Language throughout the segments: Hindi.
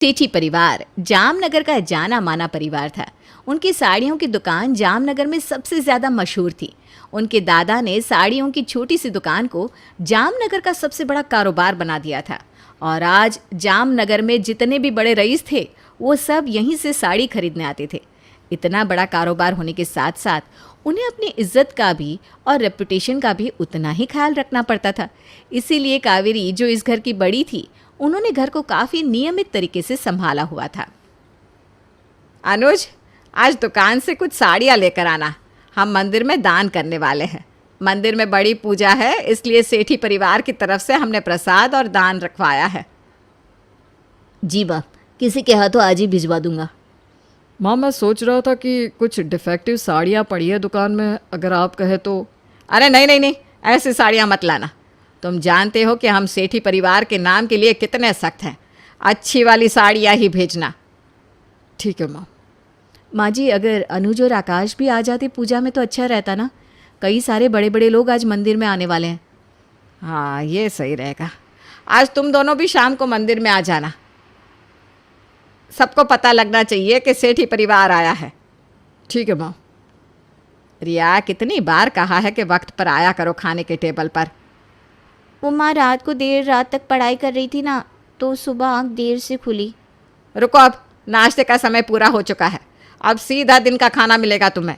सेठी परिवार जामनगर का जाना माना परिवार था। उनकी साड़ियों की दुकान जामनगर में सबसे ज्यादा मशहूर थी। उनके दादा ने साड़ियों की छोटी सी दुकान को जामनगर का सबसे बड़ा कारोबार बना दिया था और आज जामनगर में जितने भी बड़े रईस थे वो सब यहीं से साड़ी खरीदने आते थे। इतना बड़ा कारोबार होने के साथ साथ उन्हें अपनी इज्जत का भी और रेपुटेशन का भी उतना ही ख्याल रखना पड़ता था। इसीलिए कावेरी, जो इस घर की बड़ी थी, उन्होंने घर को काफ़ी नियमित तरीके से संभाला हुआ था। अनुज, आज दुकान से कुछ साड़ियाँ लेकर आना, हम मंदिर में दान करने वाले हैं। मंदिर में बड़ी पूजा है, इसलिए सेठी परिवार की तरफ से हमने प्रसाद और दान रखवाया है। जी माँ, किसी के हाथों आज ही भिजवा दूंगा। माँ, मैं सोच रहा था कि कुछ डिफेक्टिव साड़ियाँ पड़ी है दुकान में, अगर आप कहे तो। अरे नहीं नहीं नहीं, ऐसी साड़ियाँ मत लाना। तुम जानते हो कि हम सेठी परिवार के नाम के लिए कितने सख्त हैं। अच्छी वाली साड़ियाँ ही भेजना। ठीक है माँ। माँ जी, अगर अनुज और आकाश भी आ जाते पूजा में तो अच्छा रहता ना। कई सारे बड़े बड़े लोग आज मंदिर में आने वाले हैं। हाँ, ये सही रहेगा। आज तुम दोनों भी शाम को मंदिर में आ जाना। सबको पता लगना चाहिए कि सेठी परिवार आया है। ठीक है माँ। रिया, कितनी बार कहा है कि वक्त पर आया करो खाने के टेबल पर। वो माँ रात को देर रात तक पढ़ाई कर रही थी ना, तो सुबह आँख देर से खुली। रुको, अब नाश्ते का समय पूरा हो चुका है। अब सीधा दिन का खाना मिलेगा तुम्हें।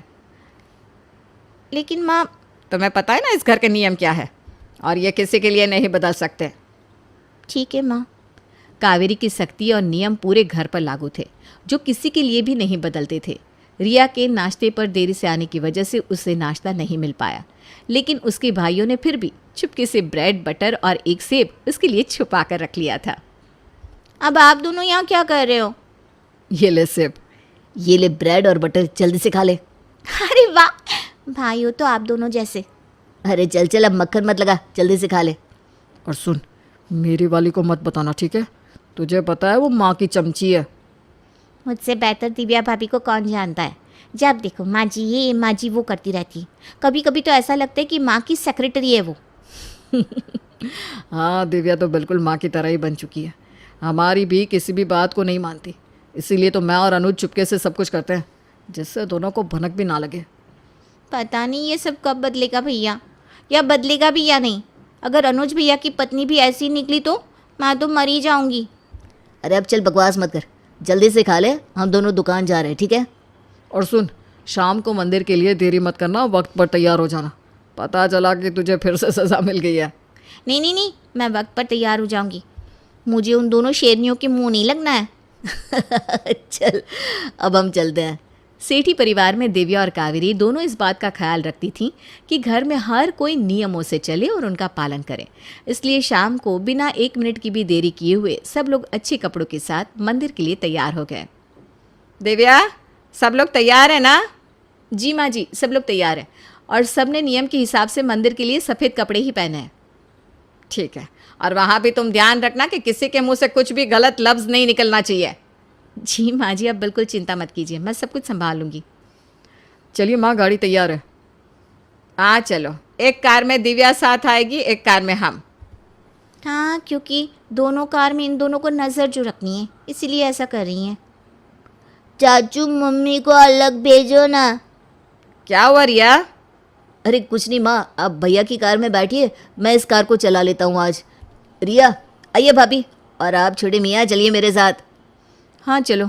लेकिन माँ, तुम्हें पता है ना इस घर के नियम क्या है, और ये किसी के लिए नहीं बदल सकते। ठीक है माँ। कावेरी की सख्ती और नियम पूरे घर पर लागू थे, जो किसी के लिए भी नहीं बदलते थे। रिया के नाश्ते पर देरी से आने की वजह से उसे नाश्ता नहीं मिल पाया, लेकिन उसके भाइयों ने फिर भी चुपके से ब्रेड, बटर और एक सेब उसके लिए छुपा कर रख लिया था। अब आप दोनों यहाँ क्या कर रहे हो? ये ले सेब। ये ले ब्रेड और बटर, जल्दी से खा ले। अरे वाह, भाई हो तो आप दोनों जैसे। अरे चल चल, अब मक्खन मत लगा, जल्दी से खा ले। और सुन, मेरी वाली को मत बताना, ठीक है? तुझे पता है वो माँ की चमची है। मुझसे बेहतर दिव्या भाभी को कौन जानता है। जब देखो माँ जी ये, माँ जी वो करती रहती। कभी कभी तो ऐसा लगता है कि माँ की सेक्रेटरी है वो। हाँ, दिव्या तो बिल्कुल माँ की तरह ही बन चुकी है। हमारी भी किसी भी बात को नहीं मानती। इसीलिए तो मैं और अनुज चुपके से सब कुछ करते हैं, जिससे दोनों को भनक भी ना लगे। पता नहीं ये सब कब बदलेगा भैया, या बदलेगा भी या नहीं। अगर अनुज भैया की पत्नी भी ऐसी निकली तो मैं तो मर ही जाऊंगी। अरे अब चल, बकवास मत कर, जल्दी से खा ले, हम दोनों दुकान जा रहे हैं, ठीक है? और सुन, शाम को मंदिर के लिए देरी मत करना, वक्त पर तैयार हो जाना। पता चला कि तुझे फिर से सज़ा मिल गई है। नहीं नहीं नहीं, मैं वक्त पर तैयार हो जाऊंगी। मुझे उन दोनों शेरनियों के मुंह नहीं लगना है। चल, अब हम चलते हैं। सेठी परिवार में दिव्या और कावेरी दोनों इस बात का ख्याल रखती थीं कि घर में हर कोई नियमों से चले और उनका पालन करे। इसलिए शाम को बिना 1 मिनट की भी देरी किए हुए सब लोग अच्छे कपड़ों के साथ मंदिर के लिए तैयार हो गए। दिव्या, सब लोग तैयार हैं ना? जी माँ जी, सब लोग तैयार हैं और सब ने नियम के हिसाब से मंदिर के लिए सफ़ेद कपड़े ही पहने हैं। ठीक है, और वहाँ भी तुम ध्यान रखना कि किसी के मुंह से कुछ भी गलत लफ्ज़ नहीं निकलना चाहिए। जी माँ जी, आप बिल्कुल चिंता मत कीजिए, मैं सब कुछ संभाल लूँगी। चलिए माँ, गाड़ी तैयार है। हाँ चलो, एक कार में दिव्या साथ आएगी, एक कार में हम। हाँ, क्योंकि दोनों कार में इन दोनों को नज़र जो रखनी है, इसीलिए ऐसा कर रही हैं। चाचू, मम्मी को अलग भेजो ना। क्या हुआ रिया? अरे कुछ नहीं माँ, आप भैया की कार में बैठिए, मैं इस कार को चला लेता हूँ आज। रिया, आइए भाभी, और आप छोटे मियाँ चलिए मेरे साथ। हाँ चलो।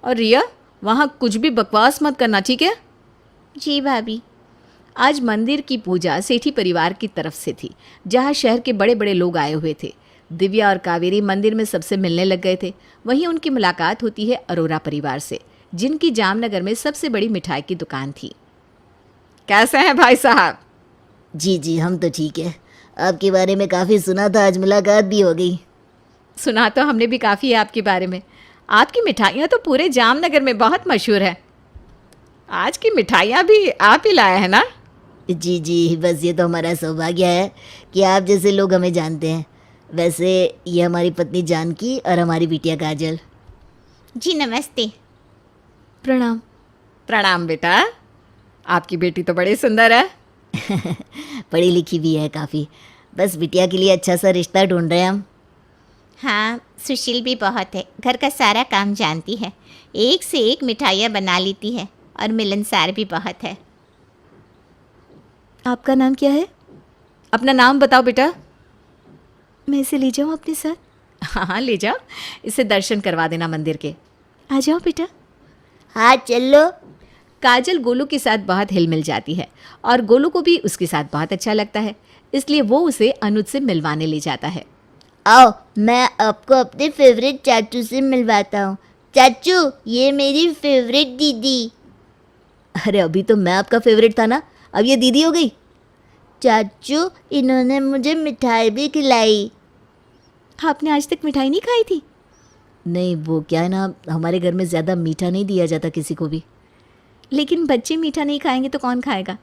और रिया, वहाँ कुछ भी बकवास मत करना, ठीक है? जी भाभी। आज मंदिर की पूजा सेठी परिवार की तरफ से थी, जहाँ शहर के बड़े बड़े लोग आए हुए थे। दिव्या और कावेरी मंदिर में सबसे मिलने लग गए थे। वहीं उनकी मुलाकात होती है अरोरा परिवार से, जिनकी जामनगर में सबसे बड़ी मिठाई की दुकान थी। कैसे हैं भाई साहब? जी जी, हम तो ठीक है। आपके बारे में काफ़ी सुना था, आज मुलाकात भी हो गई। सुना तो हमने भी काफ़ी है आपके बारे में। आपकी मिठाइयाँ तो पूरे जामनगर में बहुत मशहूर है। आज की मिठाइयाँ भी आप ही लाए हैं ना? जी जी, बस ये तो हमारा सौभाग्य है कि आप जैसे लोग हमें जानते हैं। वैसे ये हमारी पत्नी जानकी और हमारी बिटिया काजल। जी नमस्ते। प्रणाम। प्रणाम बेटा। आपकी बेटी तो बड़ी सुंदर है। पढ़ी लिखी भी है काफ़ी। बस बिटिया के लिए अच्छा सा रिश्ता ढूंढ रहे हैं हम। हाँ, सुशील भी बहुत है, घर का सारा काम जानती है, एक से एक मिठाइयाँ बना लेती है और मिलनसार भी बहुत है। आपका नाम क्या है? अपना नाम बताओ बेटा। मैं इसे ले जाऊँ अपने साथ? हाँ ले जाओ, इसे दर्शन करवा देना मंदिर के। आ जाओ बेटा। हाँ चलो। काजल गोलू के साथ बहुत हिल मिल जाती है और गोलू को भी उसके साथ बहुत अच्छा लगता है, इसलिए वो उसे अनुज से मिलवाने ले जाता है। आओ, मैं आपको अपने फेवरेट चाचू से मिलवाता हूँ। चाचू, ये मेरी फेवरेट दीदी। अरे अभी तो मैं आपका फेवरेट था ना, अब ये दीदी हो गई। चाचू, इन्होंने मुझे मिठाई भी खिलाई। आपने आज तक मिठाई नहीं खाई थी? नहीं, वो क्या है ना, हमारे घर में ज़्यादा मीठा नहीं दिया जाता किसी को भी। लेकिन बच्चे मीठा नहीं खाएंगे तो कौन खाएगा?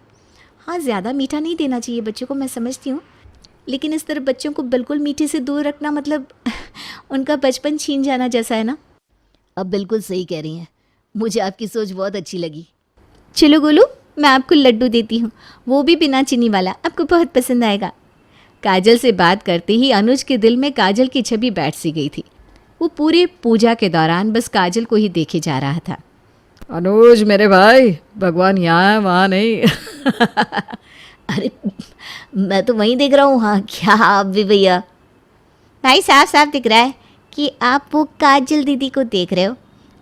हाँ, ज़्यादा मीठा नहीं देना चाहिए बच्चों को, मैं समझती हूँ, लेकिन इस तरह बच्चों को बिल्कुल मीठे से दूर रखना मतलब उनका बचपन छीन जाना जैसा है ना। अब बिल्कुल सही कह रही हैं, मुझे आपकी सोच बहुत अच्छी लगी। चलो गोलू, मैं आपको लड्डू देती हूँ, वो भी बिना चीनी वाला, आपको बहुत पसंद आएगा। काजल से बात करते ही अनुज के दिल में काजल की छवि बैठ सी गई थी। वो पूरे पूजा के दौरान बस काजल को ही देखे जा रहा था। अनुज मेरे भाई, भगवान यहाँ है वहाँ नहीं। अरे मैं तो वहीं देख रहा हूँ। हाँ, क्या आप भी भैया? भाई साफ साफ दिख रहा है कि आप वो काजल दीदी को देख रहे हो।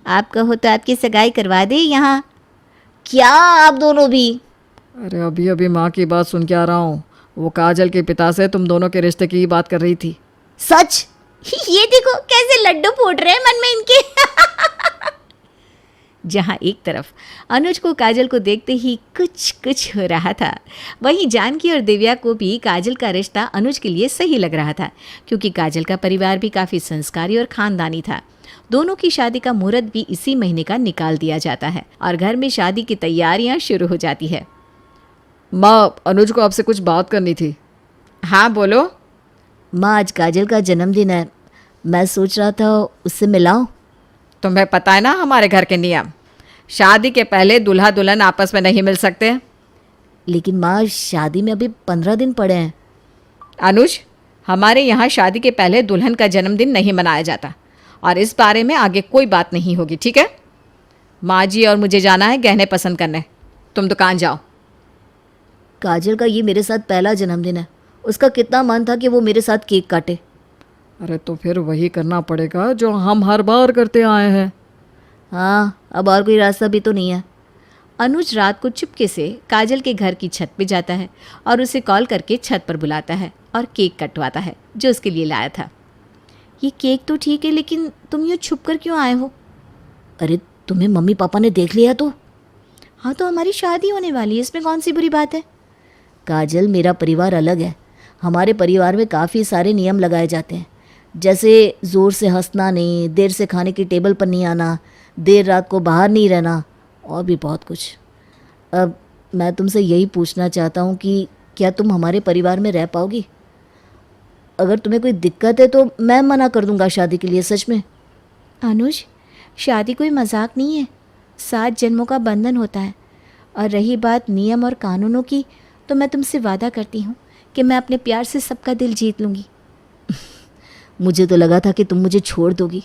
आप कहो तो आपकी सगाई करवा दे यहाँ। क्या आप दोनों भी? अरे अभी अभी माँ की बात सुन के आ रहा हूँ, वो काजल के पिता से तुम दोनों के रिश्ते की ही बात कर रही थी। सच? ये देखो कैसे लड्डू फूट रहे हैं मन में इनके। जहाँ एक तरफ अनुज को काजल को देखते ही कुछ कुछ हो रहा था, वहीं जानकी और दिव्या को भी काजल का रिश्ता अनुज के लिए सही लग रहा था, क्योंकि काजल का परिवार भी काफ़ी संस्कारी और खानदानी था। दोनों की शादी का मुहूर्त भी इसी महीने का निकाल दिया जाता है और घर में शादी की तैयारियां शुरू हो जाती है। माँ, अनुज को आपसे कुछ बात करनी थी। हाँ बोलो। माँ, आज काजल का जन्मदिन है, मैं सोच रहा था उससे मिलाऊं। तुम्हें पता है ना हमारे घर के नियम, शादी के पहले दूल्हा दुल्हन आपस में नहीं मिल सकते। लेकिन माँ, शादी में अभी 15 दिन पड़े हैं। अनुज, हमारे यहाँ शादी के पहले दुल्हन का जन्मदिन नहीं मनाया जाता और इस बारे में आगे कोई बात नहीं होगी, ठीक है? माँ जी और मुझे जाना है गहने पसंद करने, तुम दुकान जाओ। काजल का ये मेरे साथ पहला जन्मदिन है, उसका कितना मन था कि वो मेरे साथ केक काटे। अरे तो फिर वही करना पड़ेगा जो हम हर बार करते आए हैं। हाँ, अब और कोई रास्ता भी तो नहीं है। अनुज रात को चुपके से काजल के घर की छत पे जाता है और उसे कॉल करके छत पर बुलाता है और केक कटवाता है जो उसके लिए लाया था। ये केक तो ठीक है, लेकिन तुम यूँ छुप कर क्यों आए हो? अरे तुम्हें मम्मी पापा ने देख लिया तो? हाँ, तो हमारी शादी होने वाली है, इसमें कौन सी बुरी बात है? काजल, मेरा परिवार अलग है। हमारे परिवार में काफ़ी सारे नियम लगाए जाते हैं, जैसे ज़ोर से हंसना नहीं, देर से खाने की टेबल पर नहीं आना, देर रात को बाहर नहीं रहना और भी बहुत कुछ। अब मैं तुमसे यही पूछना चाहता हूँ कि क्या तुम हमारे परिवार में रह पाओगी? अगर तुम्हें कोई दिक्कत है तो मैं मना कर दूंगा शादी के लिए, सच में। अनुज, शादी कोई मजाक नहीं है, 7 जन्मों का बंधन होता है। और रही बात नियम और कानूनों की, तो मैं तुमसे वादा करती हूँ कि मैं अपने प्यार से सबका दिल जीत लूँगी। मुझे तो लगा था कि तुम मुझे छोड़ दोगी।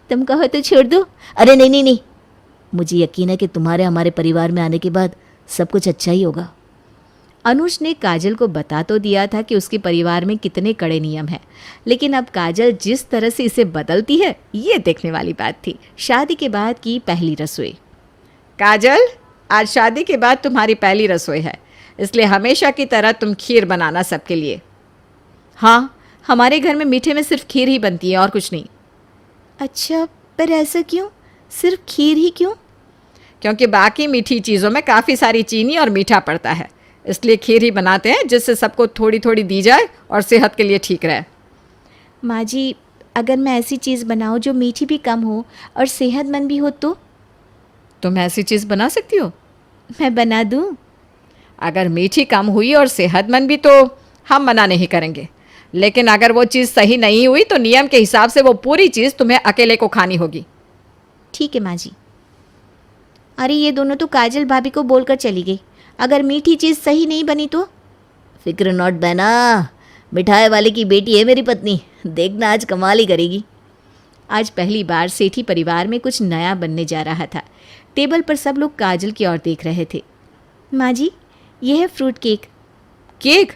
तुम कहो तो छोड़ दो। अरे नहीं नहीं नहीं, मुझे यकीन है कि तुम्हारे हमारे परिवार में आने के बाद सब कुछ अच्छा ही होगा। अनुज ने काजल को बता तो दिया था कि उसके परिवार में कितने कड़े नियम हैं, लेकिन अब काजल जिस तरह से इसे बदलती है, ये देखने वाली बात थी। शादी के बाद की पहली रसोई। काजल, आज शादी के बाद तुम्हारी पहली रसोई है, इसलिए हमेशा की तरह तुम खीर बनाना सबके लिए। हाँ, हमारे घर में मीठे में सिर्फ खीर ही बनती है और कुछ नहीं। अच्छा, पर ऐसा क्यों? सिर्फ खीर ही क्यों? क्योंकि बाकी मीठी चीज़ों में काफ़ी सारी चीनी और मीठा पड़ता है, इसलिए खीर ही बनाते हैं जिससे सबको थोड़ी थोड़ी दी जाए और सेहत के लिए ठीक रहे। माँ जी, अगर मैं ऐसी चीज़ बनाऊँ जो मीठी भी कम हो और सेहतमंद भी हो तो? तुम ऐसी चीज़ बना सकती हो? मैं बना दूँ? अगर मीठी कम हुई और सेहतमंद भी तो हम मना नहीं करेंगे, लेकिन अगर वो चीज़ सही नहीं हुई तो नियम के हिसाब से वो पूरी चीज़ तुम्हें अकेले को खानी होगी। ठीक है माँ जी। अरे ये दोनों तो काजल भाभी को बोलकर चली गई, अगर मीठी चीज़ सही नहीं बनी तो? फिक्र नॉट बहना, मिठाई वाले की बेटी है मेरी पत्नी, देखना आज कमाल ही करेगी। आज पहली बार सेठी परिवार में कुछ नया बनने जा रहा था। टेबल पर सब लोग काजल की ओर देख रहे थे। माँ जी, ये है फ्रूट केक। केक?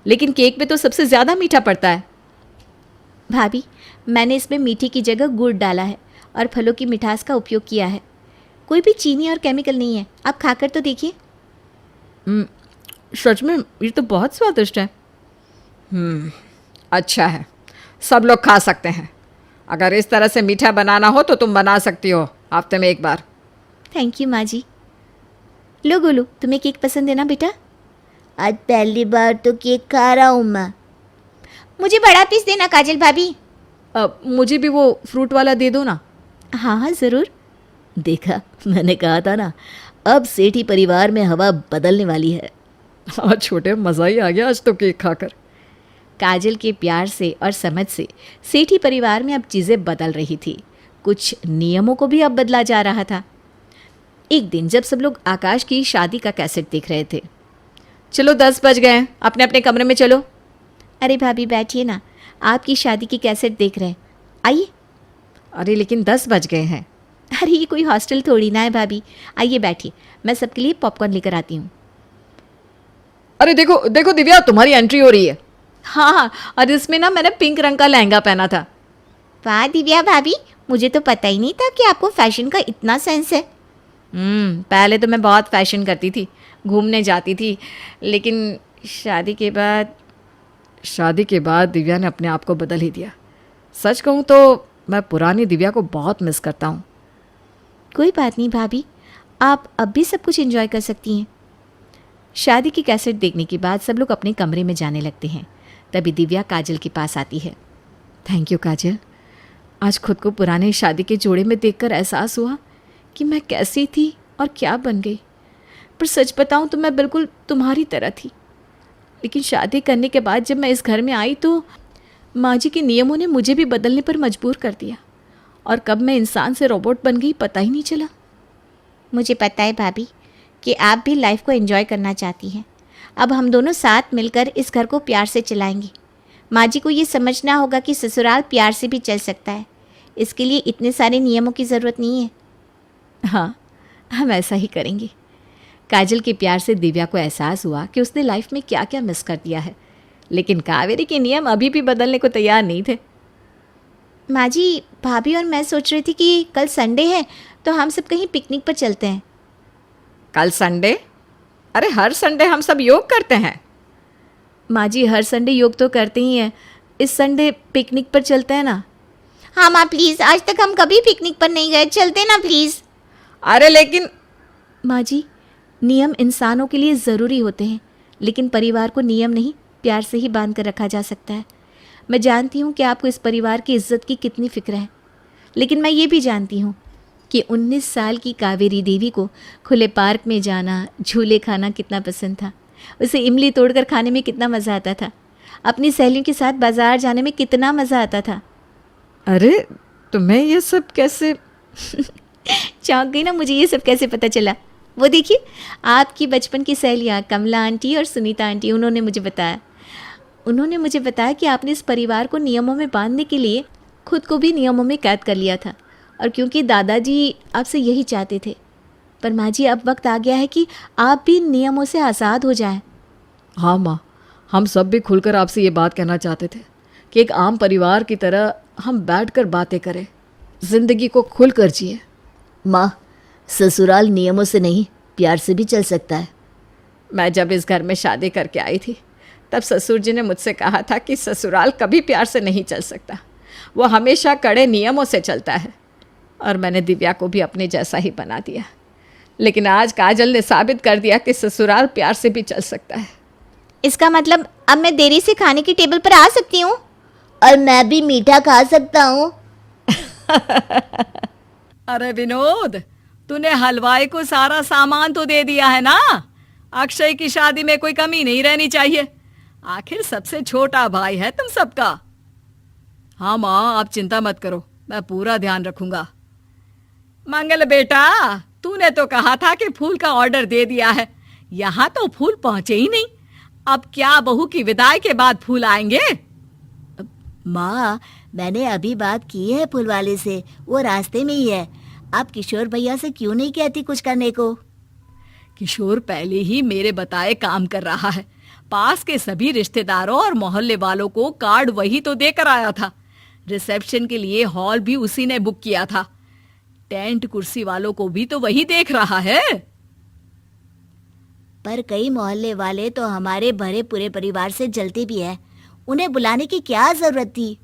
लेकिन केक में तो सबसे ज़्यादा मीठा पड़ता है। भाभी, मैंने इसमें मीठे की जगह गुड़ डाला है और फलों की मिठास का उपयोग किया है। कोई भी चीनी और केमिकल नहीं है। आप खाकर तो देखिए। सच में ये तो बहुत स्वादिष्ट है। अच्छा है, सब लोग खा सकते हैं। अगर इस तरह से मीठा बनाना हो तो तुम बना सकती हो, हफ्ते में एक बार। थैंक यू माँ जी। लो गोलू, तुम्हें केक पसंद है ना बेटा? आज पहली बार तो केक खा रहा हूँ माँ। मुझे बड़ा पीस देना काजल भाभी। मुझे भी वो फ्रूट वाला दे दो ना। हाँ हाँ ज़रूर। देखा, मैंने कहा था ना, अब सेठी परिवार में हवा बदलने वाली है। आज छोटे मज़ा ही आ गया आज तो केक खाकर। काजल के प्यार से और समझ से सेठी परिवार में अब चीज़ें बदल रही थी। कुछ नियमों को भी अब बदला जा रहा था। एक दिन जब सब लोग आकाश की शादी का कैसेट देख रहे थे। चलो 10 बज गए हैं, अपने अपने कमरे में चलो। अरे भाभी बैठिए ना, आपकी शादी की कैसेट देख रहे हैं, आइए। अरे लेकिन 10 बज गए हैं। अरे ये कोई हॉस्टल थोड़ी ना है भाभी, आइए बैठिए, मैं सबके लिए पॉपकॉर्न लेकर आती हूँ। अरे देखो देखो दिव्या, तुम्हारी एंट्री हो रही है। हाँ हाँ, और इसमें ना मैंने पिंक रंग का लहंगा पहना था। वाह दिव्या भाभी, मुझे तो पता ही नहीं था कि आपको फैशन का इतना सेंस है। पहले तो मैं बहुत फैशन करती थी, घूमने जाती थी, लेकिन शादी के बाद दिव्या ने अपने आप को बदल ही दिया। सच कहूँ तो मैं पुरानी दिव्या को बहुत मिस करता हूँ। कोई बात नहीं भाभी, आप अब भी सब कुछ एंजॉय कर सकती हैं। शादी की कैसेट देखने के बाद सब लोग अपने कमरे में जाने लगते हैं। तभी दिव्या काजल के पास आती है। थैंक यू काजल, आज खुद को पुराने शादी के जोड़े में देखकर एहसास हुआ कि मैं कैसी थी और क्या बन गई। पर सच बताऊं तो मैं बिल्कुल तुम्हारी तरह थी, लेकिन शादी करने के बाद जब मैं इस घर में आई तो माँ जी के नियमों ने मुझे भी बदलने पर मजबूर कर दिया, और कब मैं इंसान से रोबोट बन गई पता ही नहीं चला। मुझे पता है भाभी कि आप भी लाइफ को एंजॉय करना चाहती हैं। अब हम दोनों साथ मिलकर इस घर को प्यार से चलाएंगे। माँ जी को ये समझना होगा कि ससुराल प्यार से भी चल सकता है। इसके लिए इतने सारे नियमों की ज़रूरत नहीं है। हाँ, हम ऐसा ही करेंगे। काजल के प्यार से दिव्या को एहसास हुआ कि उसने लाइफ में क्या क्या मिस कर दिया है, लेकिन कावेरी के नियम अभी भी बदलने को तैयार नहीं थे। माँ जी, भाभी और मैं सोच रही थी कि कल संडे है तो हम सब कहीं पिकनिक पर चलते हैं। कल संडे? अरे हर संडे हम सब योग करते हैं। माँ जी, हर संडे योग तो करते ही हैं, इस संडे पिकनिक पर चलते हैं ना। हाँ माँ प्लीज़, आज तक हम कभी पिकनिक पर नहीं गए, चलते ना प्लीज़। अरे लेकिन माँ जी, नियम इंसानों के लिए ज़रूरी होते हैं, लेकिन परिवार को नियम नहीं, प्यार से ही बांध कर रखा जा सकता है। मैं जानती हूँ कि आपको इस परिवार की इज्जत की कितनी फिक्र है, लेकिन मैं ये भी जानती हूँ कि 19 साल की कावेरी देवी को खुले पार्क में जाना, झूले खाना कितना पसंद था। उसे इमली तोड़कर खाने में कितना मज़ा आता था। अपनी सहेलियों के साथ बाज़ार जाने में कितना मज़ा आता था। अरे तुम्हें ये सब कैसे? चौंक गई ना, मुझे ये सब कैसे पता चला? वो देखिए, आपकी बचपन की सहेलियाँ कमला आंटी और सुनीता आंटी, उन्होंने मुझे बताया कि आपने इस परिवार को नियमों में बांधने के लिए खुद को भी नियमों में कैद कर लिया था, और क्योंकि दादाजी आपसे यही चाहते थे। पर माँ जी, अब वक्त आ गया है कि आप भी नियमों से आज़ाद हो जाएं। हाँ माँ, हम सब भी खुलकर आपसे ये बात कहना चाहते थे कि एक आम परिवार की तरह हम बैठकर बातें करें, जिंदगी को खुलकर जिए। माँ, ससुराल नियमों से नहीं, प्यार से भी चल सकता है। मैं जब इस घर में शादी करके आई थी तब ससुर जी ने मुझसे कहा था कि ससुराल कभी प्यार से नहीं चल सकता, वो हमेशा कड़े नियमों से चलता है, और मैंने दिव्या को भी अपने जैसा ही बना दिया। लेकिन आज काजल ने साबित कर दिया कि ससुराल प्यार से भी चल सकता है। इसका मतलब अब मैं देरी से खाने की टेबल पर आ सकती हूँ, और मैं भी मीठा खा सकता हूँ। अरे विनोद, तूने हलवाई को सारा सामान तो दे दिया है ना? अक्षय की शादी में कोई कमी नहीं रहनी चाहिए, आखिर सबसे छोटा भाई है तुम सबका। हाँ माँ, आप चिंता मत करो, मैं पूरा ध्यान रखूंगा। मंगल बेटा, तूने तो कहा था कि फूल का ऑर्डर दे दिया है, यहाँ तो फूल पहुंचे ही नहीं। अब क्या बहू की विदाई के बाद फूल आएंगे? माँ, मैंने अभी बात की है फूल वाले से, वो रास्ते में ही है। आप किशोर भैया से क्यों नहीं कहती कुछ करने को? किशोर पहले ही मेरे बताए काम कर रहा है। पास के सभी रिश्तेदारों और मोहल्ले वालों को कार्ड वही तो देकर आया था। रिसेप्शन के लिए हॉल भी उसी ने बुक किया था। टेंट कुर्सी वालों को भी तो वही देख रहा है। पर कई मोहल्ले वाले तो हमारे भरे पूरे परिवार से जलते भी है, उन्हें बुलाने की क्या जरूरत थी?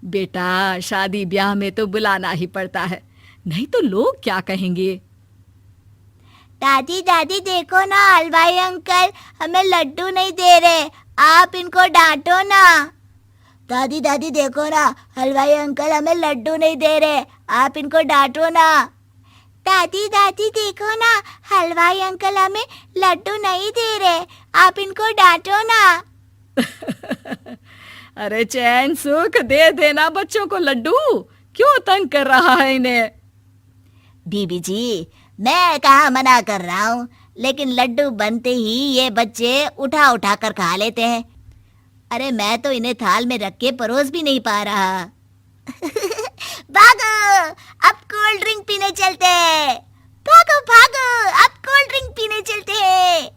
बेटा, शादी ब्याह में तो बुलाना ही पड़ता है, नहीं तो लोग क्या कहेंगे? दादी दादी देखो ना, हलवाई अंकल हमें लड्डू नहीं दे रहे, आप इनको डांटो ना। दादी दादी देखो ना, हलवाई अंकल हमें लड्डू नहीं दे रहे, आप इनको डांटो ना। दादी दादी देखो ना, हलवाई अंकल हमें लड्डू नहीं दे रहे, आप इनको डांटो ना। अरे चैन सुख दे देना बच्चों को लड्डू, क्यों तंग कर रहा है इन्हें? बीबी जी, मैं कहाँ मना कर रहा हूँ, लेकिन लड्डू बनते ही ये बच्चे उठा उठा कर खा लेते हैं। अरे मैं तो इन्हें थाल में रख के परोस भी नहीं पा रहा। भागो, अब कोल्ड ड्रिंक पीने चलते हैं। भागो भागो, अब कोल्ड ड्रिंक पीने चलते हैं।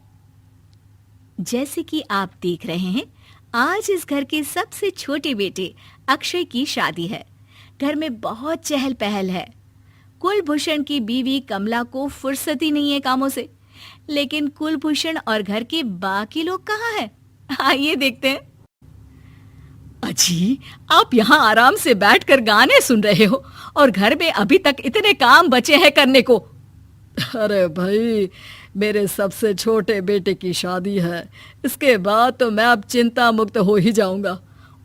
जैसे कि आप देख रहे हैं, आज इस घर के सबसे छोटे बेटे अक्षय की शादी है। घर में बहुत चहल पहल है। कुलभूषण की बीवी कमला को फुर्सत ही नहीं है कामों से, लेकिन कुलभूषण और घर के बाकी लोग कहाँ हैं? आइए देखते हैं। अजी, आप यहाँ आराम से बैठकर गाने सुन रहे हो और घर में अभी तक इतने काम बचे हैं करने को। अरे भाई, मेरे सबसे छोटे बेटे की शादी है, इसके बाद तो मैं अब चिंता मुक्त हो ही जाऊंगा।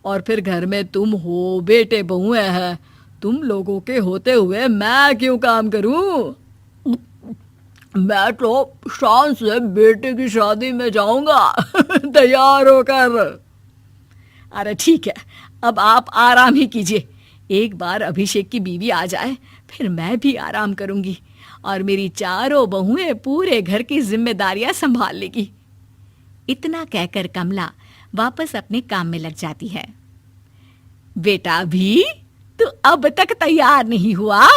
और फिर घर में तुम हो, बेटे बहुएं हैं, तुम लोगों के होते हुए मैं क्यों काम करूं? मैं तो शान से बेटे की शादी में जाऊंगा तैयार होकर। अरे ठीक है, अब आप आराम ही कीजिए। एक बार अभिषेक की बीवी आ जाए, फिर मैं भी आराम करूंगी और मेरी चारों बहुएं पूरे घर की जिम्मेदारियां संभाल लेगी। इतना कहकर कमला वापस अपने काम में लग जाती है। बेटा भी, तू अब तक तैयार नहीं हुआ?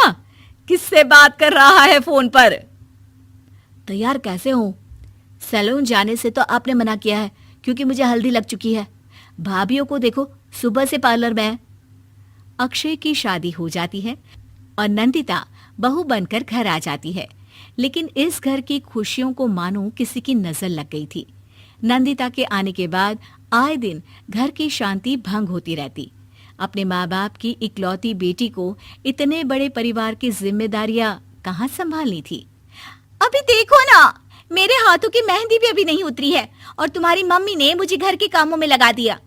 किससे बात कर रहा है फोन पर? तैयार कैसे हूँ? सैलून जाने से तो आपने मना किया है, क्योंकि मुझे हल्दी लग चुकी है। भाभीियों को देखो, सुबह से पार्लर में है। अक्षय की शादी हो जाती है और नंदिता बहू बनकर घर आ जाती है, लेकिन इस घर की खुशियों को मानो किसी की नजर लग गई थी। नंदिता के आने के बाद आए दिन घर की शांति भंग होती रहती। अपने माँ बाप की इकलौती बेटी को इतने बड़े परिवार की जिम्मेदारियां कहाँ संभालनी थी। अभी देखो ना, मेरे हाथों की मेहंदी भी अभी नहीं उतरी है और तुम्हारी मम्मी ने मुझे घर के कामों में लगा दिया।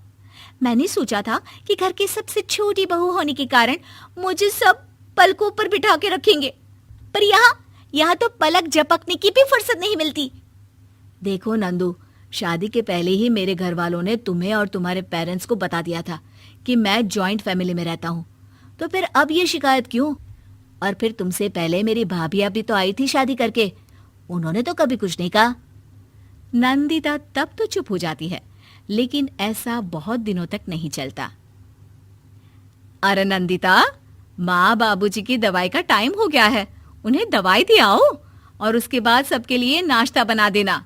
मैंने सोचा था कि घर की सबसे छोटी बहू होने के कारण मुझे सब पलकों पर बिठा के रखेंगे, पर यहाँ तो पलक झपकने की भी फुर्सत नहीं मिलती। देखो नंदू, शादी के पहले ही मेरे घर वालों ने तुम्हें और तुम्हारे पेरेंट्स को बता दिया था कि मैं जॉइंट फैमिली में रहता हूँ, तो फिर अब ये शिकायत क्यों? और फिर तुमसे पहले मेरी भाभी भी तो आई थी शादी करके, उन्होंने तो कभी कुछ नहीं कहा। नंदिता तब तो चुप हो जाती है, लेकिन ऐसा बहुत दिनों तक नहीं चलता। अरे नंदिता, माँ बाबूजी की दवाई का टाइम हो गया है, उन्हें दवाई दिलाओ और उसके बाद सबके लिए नाश्ता बना देना।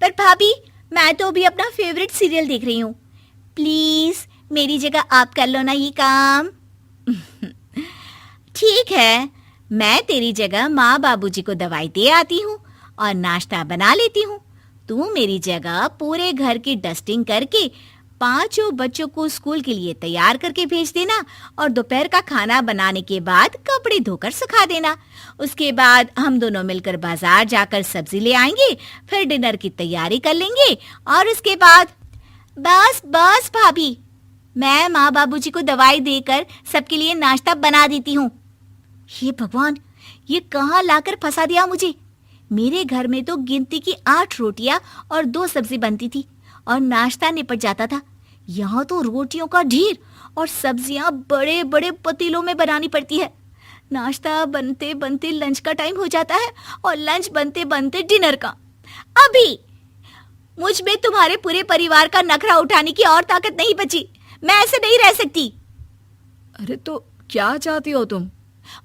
पर भाभी, मैं तो अभी अपना फेवरेट सीरियल देख रही हूँ, प्लीज मेरी जगह आप कर लो ना ये काम। ठीक है, मैं तेरी जगह माँ बाबूजी को दवाई दे आती हूँ और नाश्ता बना लेती हूँ। तू मेरी जगह पूरे घर की डस्टिंग करके 5 बच्चों को स्कूल के लिए तैयार करके भेज देना और दोपहर का खाना बनाने के बाद कपड़े धोकर सुखा देना। उसके बाद हम दोनों मिलकर बाजार जाकर सब्जी ले आएंगे, फिर डिनर की तैयारी कर लेंगे और उसके बाद बस बस भाभी, मैं माँ बाबूजी को दवाई देकर सबके लिए नाश्ता बना देती हूँ। हे भगवान, ये कहाँ लाकर फंसा दिया मुझे। मेरे घर में तो गिनती की 8 रोटियां और 2 सब्जी बनती थी और नाश्ता निपट जाता था। यहाँ तो रोटियों का ढेर और सब्जियां बड़े बड़े पतीलों में बनानी पड़ती है। नाश्ता बनते बनते लंच का टाइम हो जाता है और लंच बनते बनते डिनर का। अभी मुझ में तुम्हारे पूरे परिवार का नखरा उठाने की और ताकत नहीं बची। मैं ऐसे नहीं रह सकती। अरे तो क्या चाहती हो तुम?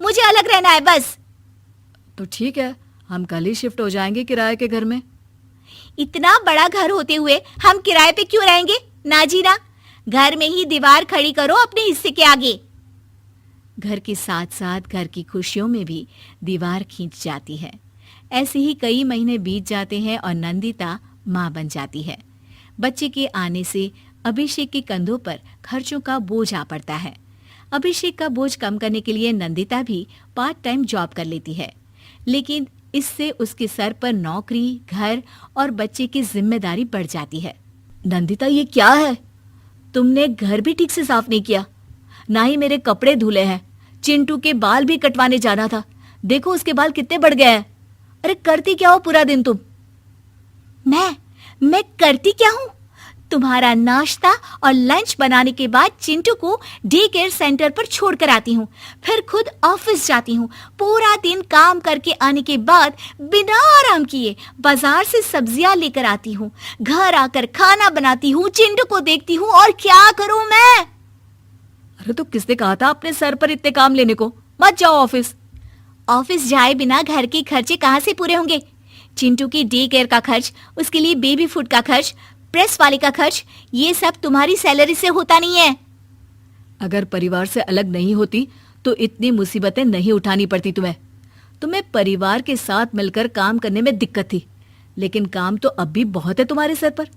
मुझे अलग रहना है बस। तो ठीक है, हम कल ही शिफ्ट हो जाएंगे किराए के घर में। इतना बड़ा घर होते हुए हम किराए पे क्यों रहेंगे? ना जी ना, घर में ही दीवार खड़ी करो अपने हिस्से के आगे। घर के साथ साथ घर की खुशियों में भी दीवार खींच जाती है। ऐसे ही कई महीने बीत जाते हैं और नंदिता माँ बन जाती है। बच्चे के आने से अभिषेक के कंधों पर खर्चों का बोझ आ पड़ता है। अभिषेक का बोझ कम करने के लिए नंदिता भी पार्ट टाइम जॉब कर लेती है, लेकिन इससे उसके सर पर नौकरी, घर और बच्चे की जिम्मेदारी बढ़ जाती है। नंदिता, ये क्या है? तुमने घर भी ठीक से साफ नहीं किया, ना ही मेरे कपड़े धुले हैं। चिंटू के बाल भी कटवाने जाना था, देखो उसके बाल कितने बढ़ गए हैं। अरे करती क्या हो पूरा दिन तुम? मैं करती क्या हूँ? तुम्हारा नाश्ता और लंच बनाने के बाद चिंटू को डे केयर सेंटर पर छोड़ कर आती हूँ, फिर खुद ऑफिस जाती हूँ। पूरा दिन काम करके आने के बाद बिना आराम किए बाजार से सब्जियां लेकर आती हूँ, घर आकर खाना बनाती हूँ, चिंटू को देखती हूँ, और क्या करूँ मैं? अरे तो किसने कहा था अपने सर पर इतने काम लेने को? मत जाओ ऑफिस। ऑफिस जाए बिना घर के खर्चे कहाँ से पूरे होंगे? चिंटू की डे केयर का खर्च, उसके लिए बेबी फूड का खर्च, प्रेस वाले का खर्च, ये सब तुम्हारी सैलरी से होता नहीं है। अगर परिवार से अलग नहीं होती तो इतनी मुसीबतें नहीं उठानी पड़ती तुम्हें परिवार के साथ मिलकर काम करने में दिक्कत थी, लेकिन काम तो अब भी बहुत है तुम्हारे सर पर।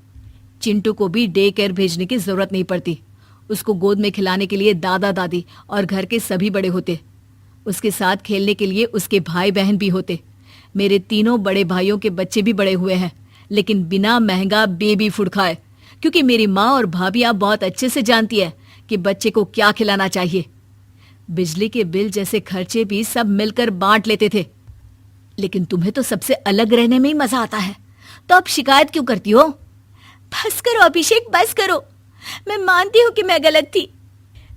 चिंटू को भी डे केयर भेजने की जरूरत नहीं पड़ती। उसको गोद में खिलाने के लिए दादा दादी और घर के सभी बड़े होते। उसके साथ खेलने के लिए उसके भाई बहन भी होते। मेरे तीनों बड़े भाइयों के बच्चे भी बड़े हुए हैं, लेकिन बिना महंगा बेबी फूड खाए, क्योंकि मेरी माँ और भाभियाँ बहुत अच्छे से जानती है कि बच्चे को क्या खिलाना चाहिए। बिजली के बिल जैसे खर्चे भी सब मिलकर बांट लेते थे, लेकिन तुम्हें तो सबसे अलग रहने में ही मजा आता है, तो अब शिकायत क्यों करती हो? बस करो अभिषेक, बस करो। मैं मानती हूँ कि मैं गलत थी।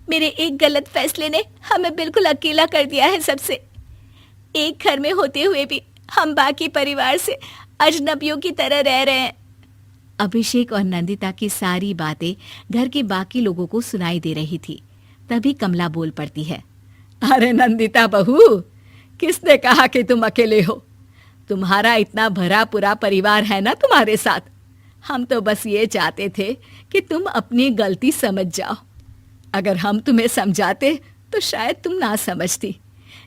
मेरे एक गलत फैसले ने हमें बिल्कुल अकेला कर दिया है सबसे। एक घर में होते हुए भी हम बाकी परिवार से अजनबियों की तरह रह रहे हैं। अभिषेक और नंदिता की सारी बातें घर के बाकी लोगों को सुनाई दे रही थी। तभी कमला बोल पड़ती है। अरे नंदिता बहू, किसने कहा कि तुम अकेले हो? तुम्हारा इतना भरा पूरा परिवार है ना तुम्हारे साथ। हम तो बस ये चाहते थे कि तुम अपनी गलती समझ जाओ। अगर हम तुम्हें समझाते तो शायद तुम ना समझती,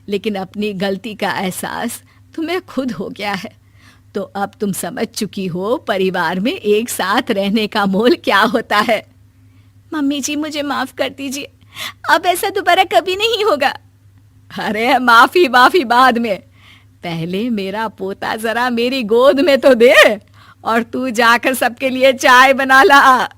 लेकिन अपनी गलती का एहसास तुम्हें खुद हो गया है, तो अब तुम समझ चुकी हो परिवार में एक साथ रहने का मोल क्या होता है। मम्मी जी, मुझे माफ कर दीजिए, अब ऐसा दोबारा कभी नहीं होगा। अरे माफी बाद में, पहले मेरा पोता जरा मेरी गोद में तो दे, और तू जाकर सबके लिए चाय बना ला।